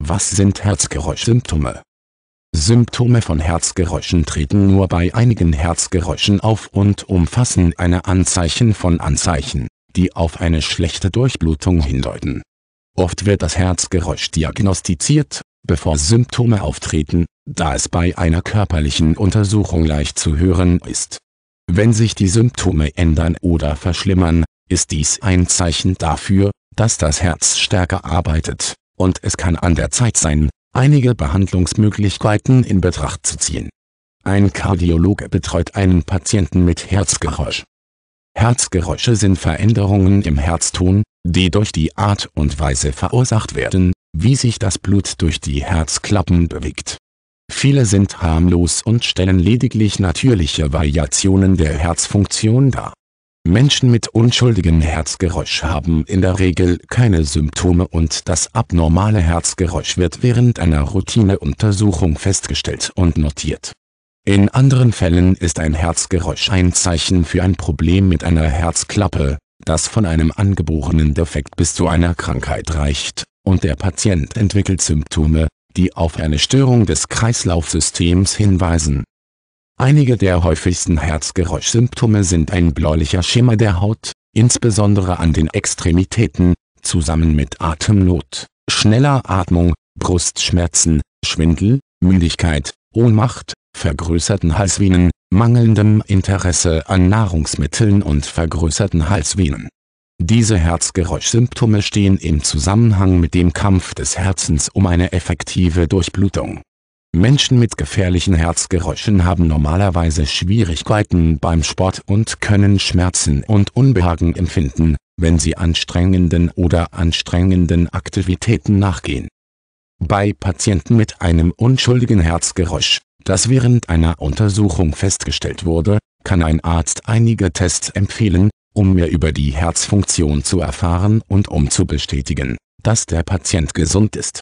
Was sind Herzgeräuschsymptome? Symptome von Herzgeräuschen treten nur bei einigen Herzgeräuschen auf und umfassen eine Anzeichen von Anzeichen, die auf eine schlechte Durchblutung hindeuten. Oft wird das Herzgeräusch diagnostiziert, bevor Symptome auftreten, da es bei einer körperlichen Untersuchung leicht zu hören ist. Wenn sich die Symptome ändern oder verschlimmern, ist dies ein Zeichen dafür, dass das Herz stärker arbeitet, und es kann an der Zeit sein, einige Behandlungsmöglichkeiten in Betracht zu ziehen. Ein Kardiologe betreut einen Patienten mit Herzgeräusch. Herzgeräusche sind Veränderungen im Herzton, die durch die Art und Weise verursacht werden, wie sich das Blut durch die Herzklappen bewegt. Viele sind harmlos und stellen lediglich natürliche Variationen der Herzfunktion dar. Menschen mit unschuldigem Herzgeräusch haben in der Regel keine Symptome und das abnormale Herzgeräusch wird während einer Routineuntersuchung festgestellt und notiert. In anderen Fällen ist ein Herzgeräusch ein Zeichen für ein Problem mit einer Herzklappe, das von einem angeborenen Defekt bis zu einer Krankheit reicht, und der Patient entwickelt Symptome, die auf eine Störung des Kreislaufsystems hinweisen. Einige der häufigsten Herzgeräuschsymptome sind ein bläulicher Schimmer der Haut, insbesondere an den Extremitäten, zusammen mit Atemnot, schneller Atmung, Brustschmerzen, Schwindel, Müdigkeit, Ohnmacht, vergrößerten Halsvenen, mangelndem Interesse an Nahrungsmitteln und vergrößerten Halsvenen. Diese Herzgeräuschsymptome stehen im Zusammenhang mit dem Kampf des Herzens um eine effektive Durchblutung. Menschen mit gefährlichen Herzgeräuschen haben normalerweise Schwierigkeiten beim Sport und können Schmerzen und Unbehagen empfinden, wenn sie anstrengenden Aktivitäten nachgehen. Bei Patienten mit einem unschuldigen Herzgeräusch, das während einer Untersuchung festgestellt wurde, kann ein Arzt einige Tests empfehlen, um mehr über die Herzfunktion zu erfahren und um zu bestätigen, dass der Patient gesund ist.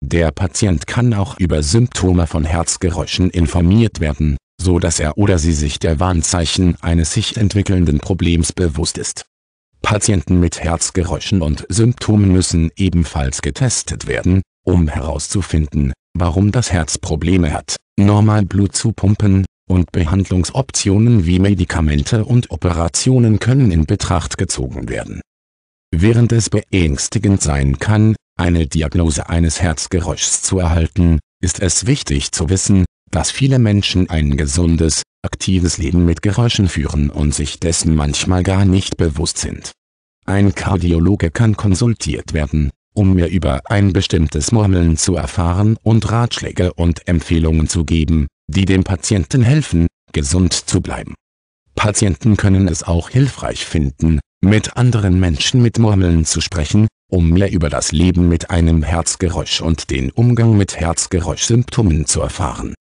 Der Patient kann auch über Symptome von Herzgeräuschen informiert werden, so dass er oder sie sich der Warnzeichen eines sich entwickelnden Problems bewusst ist. Patienten mit Herzgeräuschen und Symptomen müssen ebenfalls getestet werden, um herauszufinden, warum das Herz Probleme hat, normal Blut zu pumpen, und Behandlungsoptionen wie Medikamente und Operationen können in Betracht gezogen werden. Während es beängstigend sein kann, eine Diagnose eines Herzgeräuschs zu erhalten, ist es wichtig zu wissen, dass viele Menschen ein gesundes, aktives Leben mit Geräuschen führen und sich dessen manchmal gar nicht bewusst sind. Ein Kardiologe kann konsultiert werden, um mehr über ein bestimmtes Murmeln zu erfahren und Ratschläge und Empfehlungen zu geben, die dem Patienten helfen, gesund zu bleiben. Patienten können es auch hilfreich finden, mit anderen Menschen mit Murmeln zu sprechen, um mehr über das Leben mit einem Herzgeräusch und den Umgang mit Herzgeräuschsymptomen zu erfahren.